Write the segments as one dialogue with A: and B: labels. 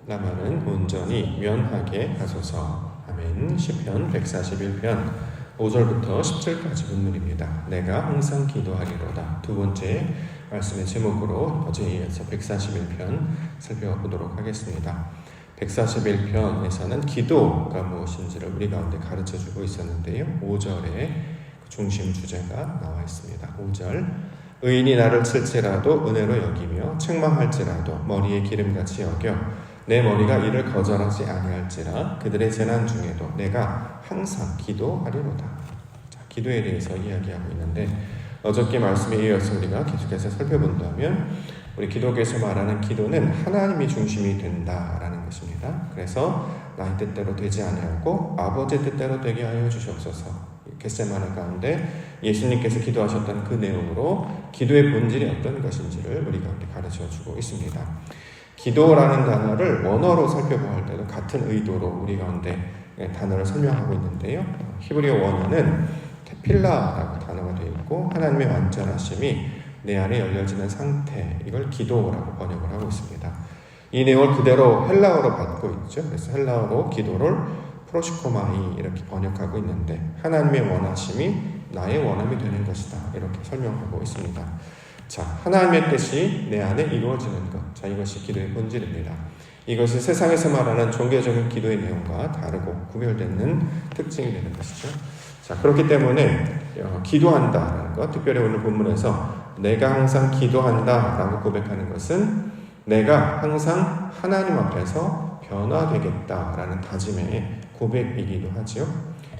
A: 나만은 온전히 면하게 하소서. 아멘. 시편 141편 5절부터 10절까지 본문입니다. 내가 항상 기도하리로다. 두 번째 말씀의 제목으로 어제에 이어서 141편 살펴보도록 하겠습니다. 141편에서는 기도가 무엇인지를 우리 가운데 가르쳐주고 있었는데요. 5절에 중심 주제가 나와 있습니다. 5절 의인이 나를 칠지라도 은혜로 여기며 책망할지라도 머리에 기름같이 여겨 내 머리가 이를 거절하지 아니할지라 그들의 재난 중에도 내가 항상 기도하리로다. 자, 기도에 대해서 이야기하고 있는데 어저께 말씀에 이어서 우리가 계속해서 살펴본다면 우리 기독교에서 말하는 기도는 하나님이 중심이 된다라는 것입니다. 그래서 나의 뜻대로 되지 아니하고 아버지 뜻대로 되게 하여 주시옵소서. 겟세마네 가운데 예수님께서 기도하셨던 그 내용으로 기도의 본질이 어떤 것인지를 우리 가운데 가르쳐주고 있습니다. 기도라는 단어를 원어로 살펴볼 때도 같은 의도로 우리 가운데 단어를 설명하고 있는데요. 히브리어 원어는 테필라라고 단어가 되어 있고 하나님의 완전하심이 내 안에 열려지는 상태, 이걸 기도라고 번역을 하고 있습니다. 이 내용을 그대로 헬라어로 받고 있죠. 그래서 헬라어로 기도를 프로시코마이 이렇게 번역하고 있는데 하나님의 원하심이 나의 원함이 되는 것이다 이렇게 설명하고 있습니다. 자, 하나님의 뜻이 내 안에 이루어지는 것. 자, 이것이 기도의 본질입니다. 이것이 세상에서 말하는 종교적인 기도의 내용과 다르고 구별되는 특징이 되는 것이죠. 자, 그렇기 때문에 기도한다라는 것, 특별히 오늘 본문에서 내가 항상 기도한다라고 고백하는 것은 내가 항상 하나님 앞에서 변화되겠다라는 다짐의 고백이기도 하죠.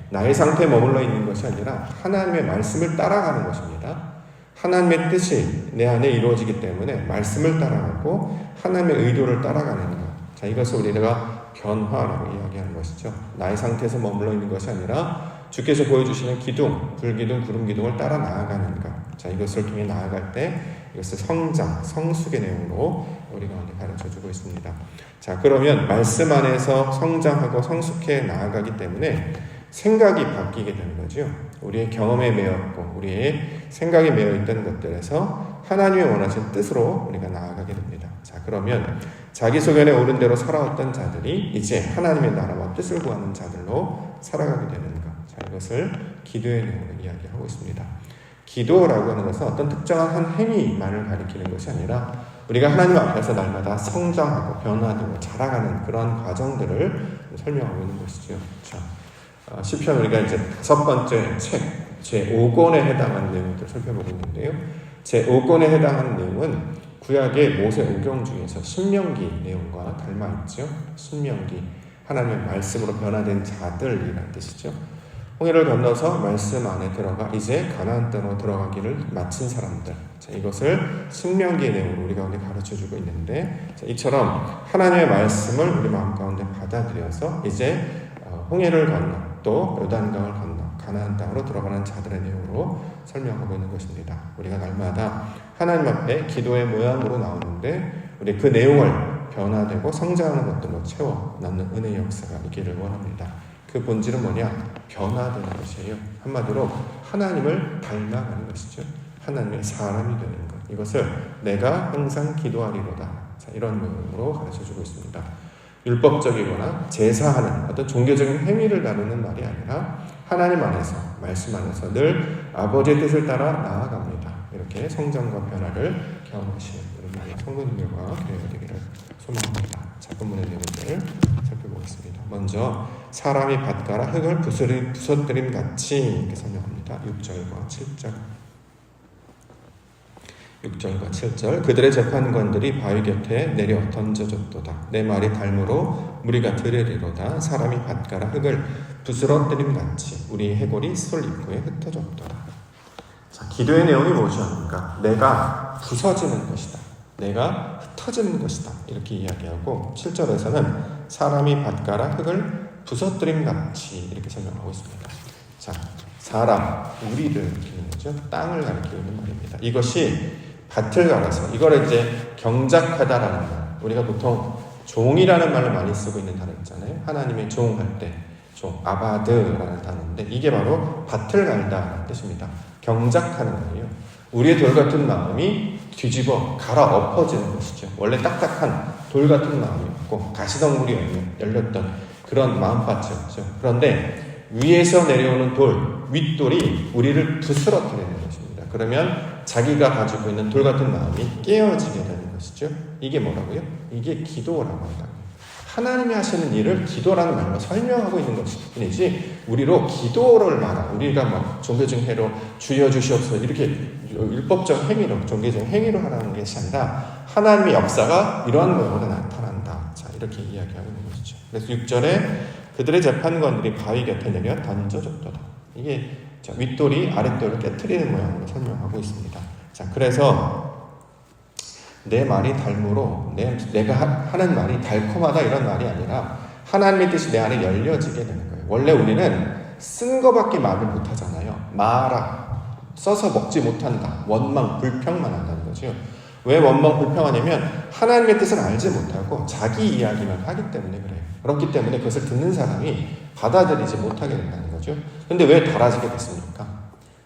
A: 나의 상태에 머물러 있는 것이 아니라 하나님의 말씀을 따라가는 것입니다. 하나님의 뜻이 내 안에 이루어지기 때문에 말씀을 따라가고 하나님의 의도를 따라가는 것. 자, 이것을 우리가 변화라고 이야기하는 것이죠. 나의 상태에서 머물러 있는 것이 아니라 주께서 보여주시는 기둥, 불기둥, 구름기둥을 따라 나아가는 것. 자, 이것을 통해 나아갈 때 이것을 성장, 성숙의 내용으로 우리 가운데 가르쳐주고 있습니다. 자, 그러면 말씀 안에서 성장하고 성숙해 나아가기 때문에 생각이 바뀌게 되는 거죠. 우리의 경험에 매였고 우리의 생각에 매여있던 것들에서 하나님의 원하신 뜻으로 우리가 나아가게 됩니다. 자, 그러면 자기 소견에 오른 대로 살아왔던 자들이 이제 하나님의 나라와 뜻을 구하는 자들로 살아가게 되는 것. 자, 이것을 기도의 내용으로 이야기하고 있습니다. 기도라고 하는 것은 어떤 특정한 한 행위만을 가리키는 것이 아니라 우리가 하나님 앞에서 날마다 성장하고 변화되고 자라가는 그런 과정들을 설명하고 있는 것이죠. 자, 시편 우리가 이제 5번째 책 제5권에 해당하는 내용을 살펴보고 있는데요. 제5권에 해당하는 내용은 구약의 모세 오경 중에서 신명기 내용과 닮아 있죠. 신명기, 하나님의 말씀으로 변화된 자들이라는 뜻이죠. 홍해를 건너서 말씀 안에 들어가 이제 가나안 땅으로 들어가기를 마친 사람들. 자, 이것을 신명기의 내용으로 우리 가운데 가르쳐주고 있는데, 자, 이처럼 하나님의 말씀을 우리 마음 가운데 받아들여서 이제 홍해를 건너 또 요단강을 건너 가나안 땅으로 들어가는 자들의 내용으로 설명하고 있는 것입니다. 우리가 날마다 하나님 앞에 기도의 모양으로 나오는데 우리 그 내용을 변화되고 성장하는 것들로 채워 넣는 은혜의 역사가 있기를 원합니다. 그 본질은 뭐냐? 변화되는 것이에요. 한마디로 하나님을 닮아가는 것이죠. 하나님의 사람이 되는 것. 이것을 내가 항상 기도하리로다. 자, 이런 내용으로 가르쳐주고 있습니다. 율법적이거나 제사하는 어떤 종교적인 행위를 다루는 말이 아니라 하나님 안에서, 말씀 안에서 늘 아버지의 뜻을 따라 나아갑니다. 이렇게 성장과 변화를 경험하시는 우리 성도님들과 교회가 되기를 소망합니다. 자, 본문의 내용을 살펴보겠습니다. 먼저 사람이 밭가라 흙을 부서뜨림 같이 이렇게 설명합니다. 6절과 7절. 6절과 7절 그들의 재판관들이 바위 곁에 내려 던져졌도다. 내 말이 닮으로 무리가 들으리로다. 사람이 밭가라 흙을 부스러뜨림 같이 우리 해골이 술 입구에 흩어졌도다. 자, 기도의 내용이 무엇입니까? 내가 부서지는 것이다. 내가 흩어지는 것이다. 이렇게 이야기하고 7절에서는 사람이 밭가라 흙을 부서뜨림 같이 이렇게 설명하고 있습니다. 자, 사람, 우리를 가리키는 거죠. 땅을 가리키는 말입니다. 이것이 밭을 갈아서 이걸 이제 경작하다라는 말. 우리가 보통 종이라는 말을 많이 쓰고 있는 단어 있잖아요. 하나님의 종 할 때 종, 아바드라는 단어인데 이게 바로 밭을 갈다라는 뜻입니다. 경작하는 거예요. 우리의 돌 같은 마음이 뒤집어 갈아 엎어지는 것이죠. 원래 딱딱한 돌 같은 마음이었고 가시덩굴이 열렸던 그런 마음밭이었죠. 그런데 위에서 내려오는 돌, 윗돌이 우리를 부스러뜨리는 것입니다. 그러면 자기가 가지고 있는 돌 같은 마음이 깨어지게 되는 것이죠. 이게 뭐라고요? 이게 기도라고 한다. 하나님이 하시는 일을 기도라는 말로 설명하고 있는 것뿐이지 우리로 기도를 말하고 우리가 막 종교적 행위로 주여 주시옵소서 이렇게 율법적 행위로 종교적 행위로 하라는 것이 아니라 하나님의 역사가 이러한 모양으로 나타난다. 자, 이렇게 이야기하고 있는 것이죠. 그래서 6절에 그들의 재판관들이 바위 곁에 내려 던져줬도다. 이게 윗돌이 아랫돌을 깨트리는 모양으로 설명하고 있습니다. 자, 그래서 내 말이 달므로 내가 하는 말이 달콤하다 이런 말이 아니라 하나님의 뜻이 내 안에 열려지게 되는 거예요. 원래 우리는 쓴 거밖에 말을 못하잖아요. 써서 먹지 못한다. 원망, 불평만 한다는 거죠. 왜 원망, 불평하냐면 하나님의 뜻을 알지 못하고 자기 이야기만 하기 때문에 그래요. 그렇기 때문에 그것을 듣는 사람이 받아들이지 못하게 된다는 거죠. 근데 왜 달아지게 됐습니까?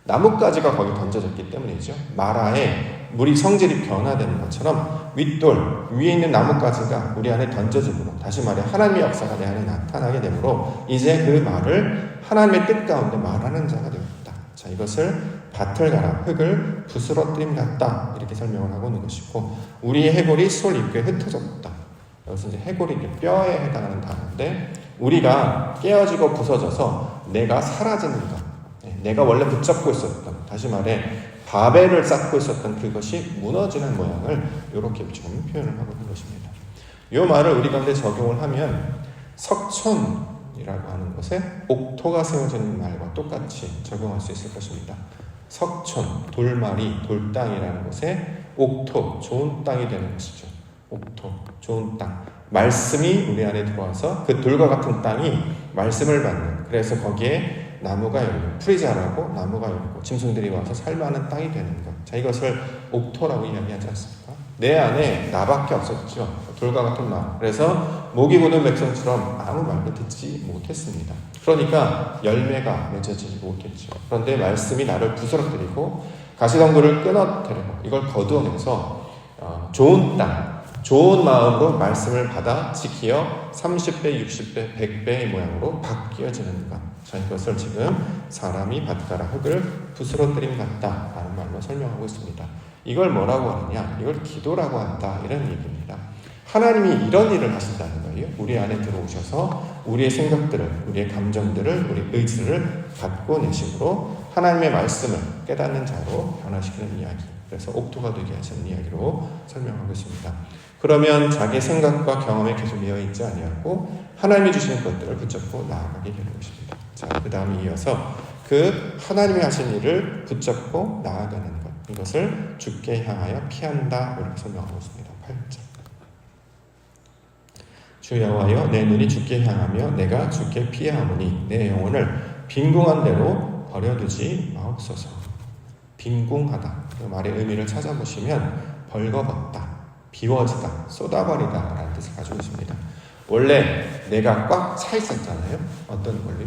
A: 나뭇가지가 거기 던져졌기 때문이죠. 마라에 물이 성질이 변화되는 것처럼 윗돌 위에 있는 나뭇가지가 우리 안에 던져지므로 다시 말해 하나님의 역사가 내 안에 나타나게 되므로 이제 그 말을 하나님의 뜻 가운데 말하는 자가 되었다. 자, 이것을 밭을 갈아 흙을 부스러뜨림 같다 이렇게 설명을 하고 있는 것이고 우리의 해골이 솔 입구에 흩어졌다. 여기서 이제 해골이 뼈에 해당하는 단어인데 우리가 깨어지고 부서져서 내가 사라지는 것 내가 원래 붙잡고 있었던 다시 말해 바벨을 쌓고 있었던 그것이 무너지는 모양을 이렇게 좀 표현을 하고 있는 것입니다. 이 말을 우리 가운데 적용을 하면 석촌이라고 하는 것에 옥토가 세워지는 말과 똑같이 적용할 수 있을 것입니다. 석촌, 돌마리, 돌땅이라는 것에 옥토, 좋은 땅이 되는 것이죠. 옥토, 좋은 땅. 말씀이 우리 안에 들어와서 그 돌과 같은 땅이 말씀을 받는 그래서 거기에 나무가 열리고 풀이 자라고 나무가 열리고 짐승들이 와서 살만한 땅이 되는 것. 자, 이것을 옥토라고 이야기하지 않습니까? 내 안에 나밖에 없었죠. 돌과 같은 마음. 그래서 목이 고든 백성처럼 아무 말도 듣지 못했습니다. 그러니까 열매가 맺어지지 못했죠. 그런데 말씀이 나를 부스러뜨리고 가시덩굴을 끊어뜨리고 이걸 거두어내서 좋은 땅, 좋은 마음으로 말씀을 받아 지키어 30배, 60배, 100배의 모양으로 바뀌어지는 것. 자, 이것을 지금 사람이 밭가라 흙을 부스러뜨림 같다 라는 말로 설명하고 있습니다. 이걸 뭐라고 하느냐? 이걸 기도라고 한다 이런 얘기입니다. 하나님이 이런 일을 하신다는 거예요. 우리 안에 들어오셔서 우리의 생각들을, 우리의 감정들을, 우리 의지를 갖고 내심으로 하나님의 말씀을 깨닫는 자로 변화시키는 이야기. 그래서 옥토가 되게 하시는 이야기로 설명하고 있습니다. 그러면 자기 생각과 경험에 계속 매여있지 아니하고 하나님이 주시는 것들을 붙잡고 나아가게 되는 것입니다. 자, 그 다음에 이어서 그 하나님이 하신 일을 붙잡고 나아가는 것. 이것을 주께 향하여 피한다. 이렇게 설명하고 있습니다. 8절. 주 여호와여 내 눈이 주께 향하며 내가 주께 피하오니 내 영혼을 빈궁한 대로 버려두지 마옵소서. 빈궁하다. 그 말의 의미를 찾아보시면 벌거벗다, 비워지다, 쏟아버리다 라는 뜻을 가지고 있습니다. 원래 내가 꽉 차 있었잖아요. 어떤 걸로?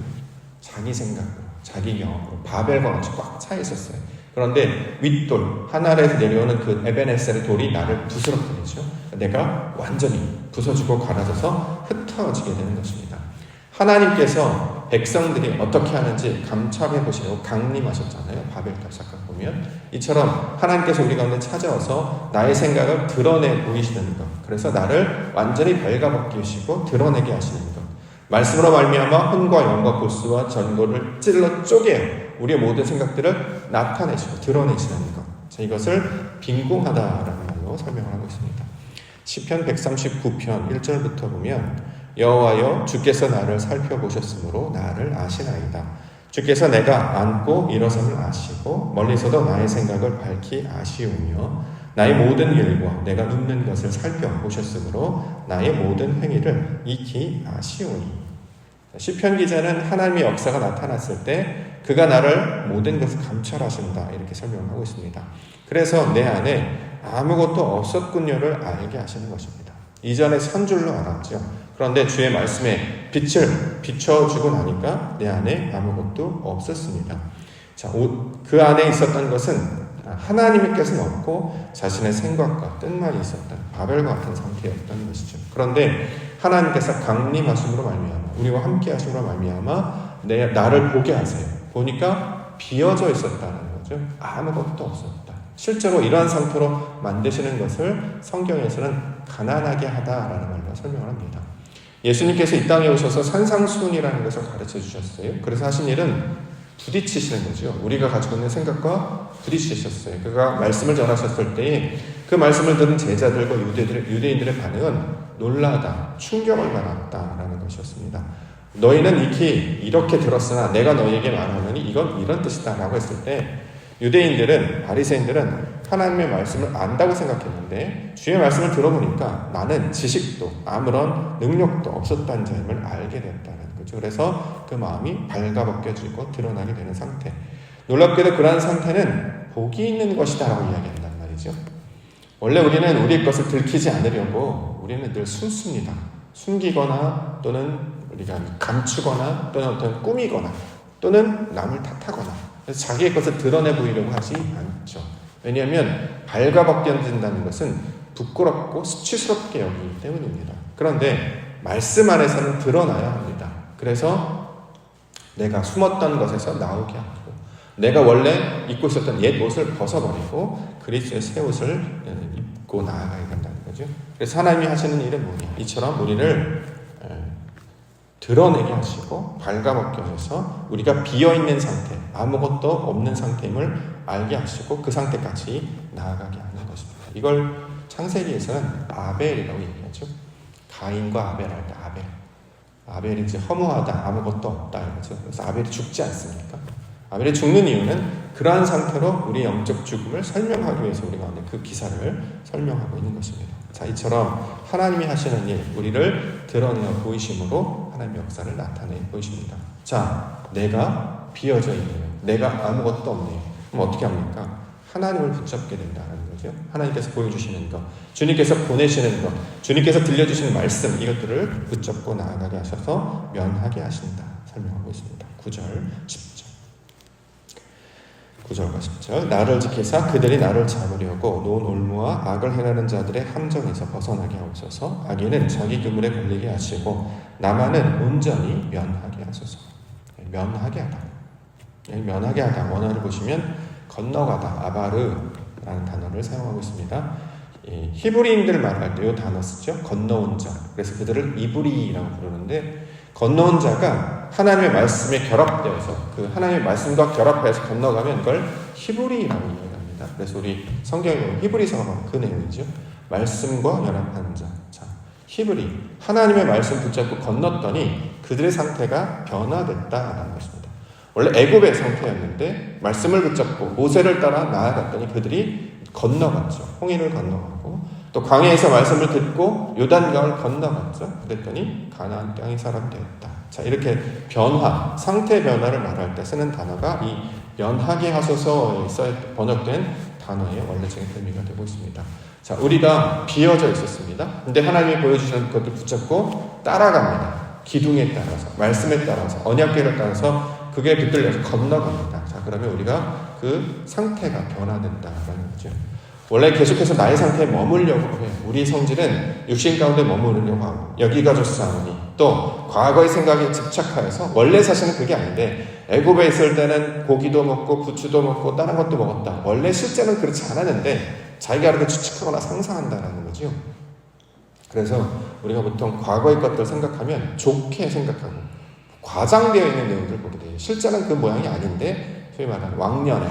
A: 자기 생각으로, 자기 경험으로 바벨과 같이 꽉 차 있었어요. 그런데 윗돌, 하늘에서 내려오는 그 에베네셀의 돌이 나를 부스러뜨리죠. 내가 완전히 부서지고 갈아져서 흩어지게 되는 것입니다. 하나님께서 백성들이 어떻게 하는지 감찰해 보시려고 강림하셨잖아요. 바벨 탑사가 보면 이처럼 하나님께서 우리 가운데 찾아와서 나의 생각을 드러내 보이시는 것. 그래서 나를 완전히 벌가벗기시고 드러내게 하시는 것. 말씀으로 말미암아 혼과 영과 골수와 전골을 찔러 쪼개어 우리의 모든 생각들을 나타내시고 드러내시는 것. 자, 이것을 빈궁하다라는 말로 설명을 하고 있습니다. 시편 139편 1절부터 보면 여호와여 주께서 나를 살펴보셨으므로 나를 아시나이다. 주께서 내가 앉고 일어섬을 아시고 멀리서도 나의 생각을 밝히 아시오며 나의 모든 일과 내가 눕는 것을 살펴보셨으므로 나의 모든 행위를 익히 아시오니. 시편 기자는 하나님의 역사가 나타났을 때 그가 나를 모든 것을 감찰하신다 이렇게 설명하고 있습니다. 그래서 내 안에 아무것도 없었군요를 알게 하시는 것입니다. 이전에 선 줄로 알았죠. 그런데 주의 말씀에 빛을 비춰주고 나니까 내 안에 아무것도 없었습니다. 자, 그 안에 있었던 것은 하나님께서는 없고 자신의 생각과 뜻만 있었던 바벨과 같은 상태였던 것이죠. 그런데 하나님께서 강림하심으로 말미암아 우리와 함께 하심으로 말미암아 나를 보게 하세요. 보니까 비어져 있었다는 거죠. 아무것도 없었다. 실제로 이러한 상태로 만드시는 것을 성경에서는 가난하게 하다라는 말로 설명을 합니다. 예수님께서 이 땅에 오셔서 산상수훈이라는 것을 가르쳐 주셨어요. 그래서 하신 일은 부딪히시는 거죠. 우리가 가지고 있는 생각과 부딪히셨어요. 그가 말씀을 전하셨을 때에 그 말씀을 들은 제자들과 유대인들의 반응은 놀라다, 충격을 받았다라는 것이었습니다. 너희는 익히 이렇게 들었으나 내가 너희에게 말하노니 이건 이런 뜻이다 라고 했을 때 유대인들은, 바리새인들은 하나님의 말씀을 안다고 생각했는데 주의 말씀을 들어보니까 나는 지식도 아무런 능력도 없었다는 점을 알게 됐다는 거죠. 그래서 그 마음이 발가벗겨지고 드러나게 되는 상태. 놀랍게도 그러한 상태는 복이 있는 것이다 라고 이야기한단 말이죠. 원래 우리는 우리의 것을 들키지 않으려고 우리는 늘 숨습니다. 숨기거나 또는 우리가 감추거나 또는 어떤 꾸미거나 또는 남을 탓하거나 그래서 자기의 것을 드러내 보이려고 하지 않죠. 왜냐하면 발가벗겨진다는 것은 부끄럽고 수치스럽게 여기기 때문입니다. 그런데 말씀 안에서는 드러나야 합니다. 그래서 내가 숨었던 것에서 나오게 하고 내가 원래 입고 있었던 옛 옷을 벗어버리고 그리스도의 새 옷을 입고 나아가야 된다는 거죠. 그래서 하나님이 하시는 일은 뭐냐? 이처럼 우리를 드러내게 하시고 발가벗겨져서 우리가 비어있는 상태, 아무것도 없는 상태임을 알게 하시고 그 상태까지 나아가게 하는 것입니다. 이걸 창세기에서는 아벨이라고 얘기하죠. 가인과 아벨 할 때 아벨이 이제 허무하다, 아무것도 없다 이거죠. 그래서 아벨이 죽지 않습니까? 아벨이 죽는 이유는 그러한 상태로 우리 영적 죽음을 설명하기 위해서 우리가 그 기사를 설명하고 있는 것입니다. 자, 이처럼 하나님이 하시는 일, 우리를 드러내어 보이심으로 하나님의 역사를 나타내 보이십니다. 자, 내가 비어져 있네요. 내가 아무것도 없네요. 그럼 어떻게 합니까? 하나님을 붙잡게 된다는 거죠. 하나님께서 보여주시는 것, 주님께서 보내시는 것, 주님께서 들려주시는 말씀, 이것들을 붙잡고 나아가게 하셔서 면하게 하신다. 설명하고 있습니다. 9절, 10절. 9절과 10절. 나를 지키사 그들이 나를 잡으려고 놓은 올무와 악을 행하는 자들의 함정에서 벗어나게 하옵소서. 악인은 자기 그물에 걸리게 하시고 나만은 온전히 면하게 하소서. 면하게 하다. 면하게 하다. 원어를 보시면 건너가다, 아바르라는 단어를 사용하고 있습니다. 히브리인들 말할 때 이 단어 쓰죠. 건너온 자. 그래서 그들을 이브리라고 부르는데 건너온 자가 하나님의 말씀에 결합되어서 그 하나님의 말씀과 결합해서 건너가면 그걸 히브리라고 이야기합니다. 그래서 우리 성경에 보면 히브리서가 바로 그 내용이죠. 말씀과 연합한 자. 자, 히브리. 하나님의 말씀 붙잡고 건넜더니 그들의 상태가 변화됐다라는 것입니다. 원래 애굽의 상태였는데 말씀을 붙잡고 모세를 따라 나아갔더니 그들이 건너갔죠. 홍해를 건너가고 또 광야에서 말씀을 듣고 요단강을 건너갔죠. 그랬더니 가나안 땅의 사람 되었다. 자, 이렇게 변화, 상태 변화를 말할 때 쓰는 단어가 이 면하게 하소서에 번역된 단어의 원래적인 의미가 되고 있습니다. 자, 우리가 비어져 있었습니다. 근데 하나님이 보여주시는 것들 붙잡고 따라갑니다. 기둥에 따라서, 말씀에 따라서, 언약궤를 따라서 그게 붙들려서 건너갑니다. 자, 그러면 우리가 그 상태가 변화된다라는 거죠. 원래 계속해서 나의 상태에 머물려고 해요. 우리 성질은 육신 가운데 머무르려고 하고 여기가 좋사오니 또 과거의 생각에 집착하여서 원래 사실은 그게 아닌데 애굽에 있을 때는 고기도 먹고 부추도 먹고 다른 것도 먹었다. 원래 실제는 그렇지 않았는데 자기가 그렇게 추측하거나 상상한다라는 거죠. 그래서 우리가 보통 과거의 것들 생각하면 좋게 생각하고 과장되어 있는 내용들을 보게 돼요. 실제는 그 모양이 아닌데 소위 말하는 왕년에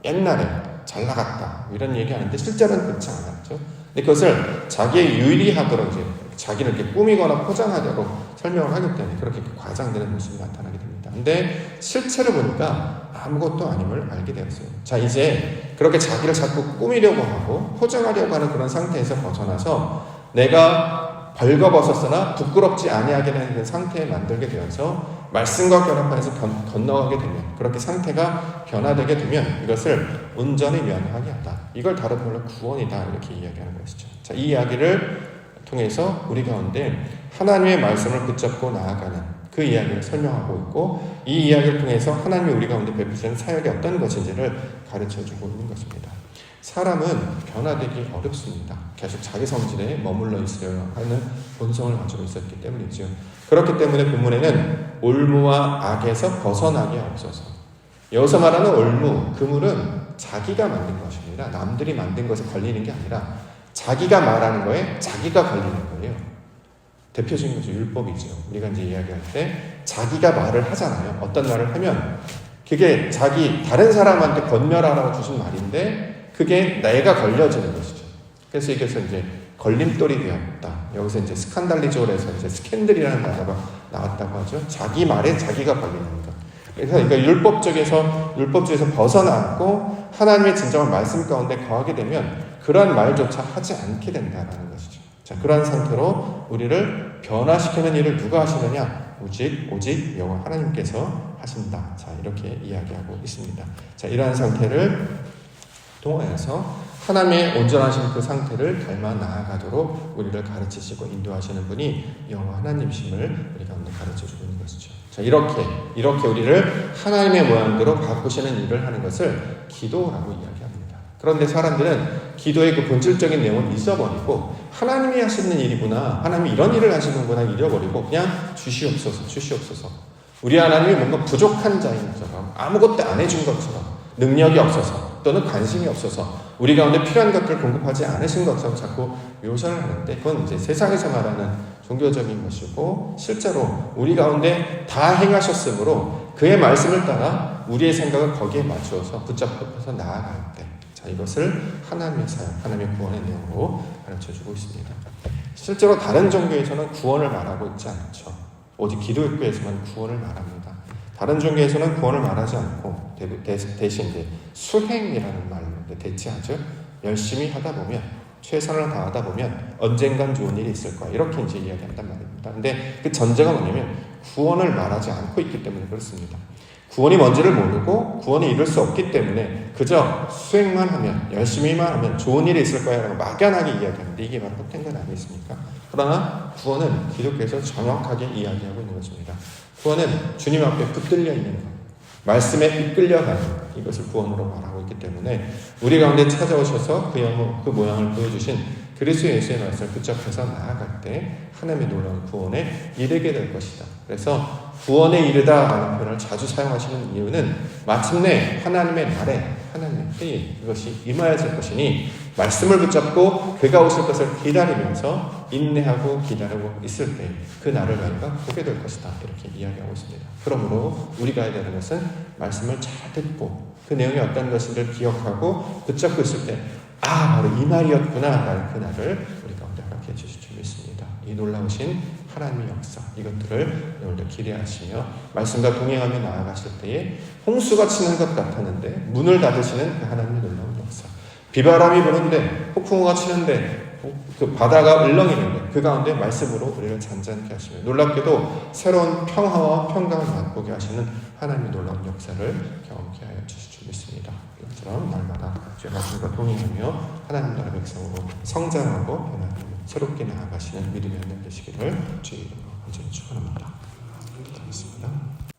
A: 옛날에 잘 나갔다 이런 얘기하는데 실제는 그렇지 않았죠. 근데 그것을 자기의 유리하도록 이제 자기를 이렇게 꾸미거나 포장하려고 설명을 하기 때문에 그렇게 과장되는 모습이 나타나게 됩니다. 근데 실체를 보니까 아무것도 아님을 알게 되었어요. 자, 이제 그렇게 자기를 자꾸 꾸미려고 하고 포장하려고 하는 그런 상태에서 벗어나서 내가 벌거벗었으나 부끄럽지 아니하게 되는 상태에 만들게 되어서 말씀과 결합해서 건너가게 되면 그렇게 상태가 변화되게 되면 이것을 온전히 면하게 하다. 이걸 다른 말로 구원이다 이렇게 이야기하는 것이죠. 자, 이 이야기를 통해서 우리 가운데 하나님의 말씀을 붙잡고 나아가는 그 이야기를 설명하고 있고 이 이야기를 통해서 하나님이 우리 가운데 베푸시는 사역이 어떤 것인지를 가르쳐주고 있는 것입니다. 사람은 변화되기 어렵습니다. 계속 자기 성질에 머물러 있어야 하는 본성을 가지고 있었기 때문이죠. 그렇기 때문에 본문에는 올무와 악에서 벗어나게 없어서, 여기서 말하는 올무, 그물은 자기가 만든 것입니다. 남들이 만든 것에 걸리는 게 아니라 자기가 말하는 거에 자기가 걸리는 거예요. 대표적인 것이 율법이죠. 우리가 이제 이야기할 때 자기가 말을 하잖아요. 어떤 말을 하면 그게 다른 사람한테 건멸하라고 주신 말인데 그게 내가 걸려지는 것이죠. 그래서 이게서 이제 걸림돌이 되었다. 여기서 이제 스칸달리조에서 이제 스캔들이라는 단어가 나왔다고 하죠. 자기 말에 자기가 걸리는 것. 그래서 이거 율법주의에서 벗어나고 하나님의 진정한 말씀 가운데 거하게 되면 그러한 말조차 하지 않게 된다는 것이죠. 자, 그러한 상태로 우리를 변화시키는 일을 누가 하시느냐? 오직 여호와 하나님께서 하신다. 자, 이렇게 이야기하고 있습니다. 자, 이러한 상태를 통하여서 하나님의 온전하신 그 상태를 닮아 나아가도록 우리를 가르치시고 인도하시는 분이 여호와 하나님이심을 우리 가운데 가르쳐주고 있는 것이죠. 자, 이렇게 우리를 하나님의 모양대로 바꾸시는 일을 하는 것을 기도라고 이야기합니다. 그런데 사람들은 기도의 그 본질적인 내용을 잊어버리고 하나님이 하시는 일이구나, 하나님이 이런 일을 하시는구나 잃어버리고 그냥 주시옵소서. 우리 하나님이 뭔가 부족한 자인 것처럼, 아무것도 안 해준 것처럼, 능력이 없어서 또는 관심이 없어서 우리 가운데 필요한 것들을 공급하지 않으신 것처럼 자꾸 묘사를 하는데, 그건 이제 세상에서 말하는 종교적인 것이고, 실제로 우리 가운데 다 행하셨으므로 그의 말씀을 따라 우리의 생각을 거기에 맞추어서 붙잡혀서 나아갈 때, 자, 이것을 하나님의 사역, 하나님의 구원의 내용으로 가르쳐주고 있습니다. 실제로 다른 종교에서는 구원을 말하고 있지 않죠. 오직 기독교에서만 구원을 말합니다. 다른 종교에서는 구원을 말하지 않고 대신 이제 수행이라는 말로 대체하죠. 열심히 하다 보면, 최선을 다하다 보면 언젠간 좋은 일이 있을 거야, 이렇게 이제 이야기한단 말입니다. 근데 그 전제가 뭐냐면 구원을 말하지 않고 있기 때문에 그렇습니다. 구원이 뭔지를 모르고 구원에 이룰 수 없기 때문에 그저 수행만 하면, 열심히만 하면 좋은 일이 있을 거야 라고 막연하게 이야기하는데 이게 바로 헛된 건 아니겠습니까? 그러나 구원은 기독교에서 정확하게 이야기하고 있는 것입니다. 구원은 주님 앞에 붙들려 있는 것, 말씀에 이끌려가는 것, 이것을 구원으로 말하고 있기 때문에 우리 가운데 찾아오셔서 그 모양을 보여주신 그리스도 예수의 말씀을 붙잡혀서 나아갈 때 하나님의 놀라운 구원에 이르게 될 것이다. 그래서 구원에 이르다라는 표현을 자주 사용하시는 이유는 마침내 하나님의 날에, 하나님의 때에 이것이 임하여질 것이니 말씀을 붙잡고 그가 오실 것을 기다리면서 인내하고 기다리고 있을 때 그 날을 우리가 보게 될 것이다, 이렇게 이야기하고 있습니다. 그러므로 우리가 해야 되는 것은 말씀을 잘 듣고 그 내용이 어떤 것인지를 기억하고 붙잡고 있을 때 바로 이 날이었구나 라는 그 날을 우리 가운데 허락해 주실 줄 믿습니다. 이 놀라우신 하나님의 역사, 이것들을 오늘도 기대하시며 말씀과 동행하며 나아가실 때에 홍수가 치는 것 같았는데 문을 닫으시는 그 하나님의 놀라운 역사, 비바람이 부는데 폭풍우가 치는데 그 바다가 울렁이는데 그 가운데 말씀으로 우리를 잔잔케 하시며 놀랍게도 새로운 평화와 평강을 맛보게 하시는 하나님의 놀라운 역사를 경험케 하여 주실 줄 믿습니다. 이것처럼 날마다 주의 말씀과 동행하며 하나님 나라 백성으로 성장하고 변화하며 새롭게 나아가시는 믿음이 있는 되시기를 주의 이름으로 간절히 축원합니다. 기도하겠습니다.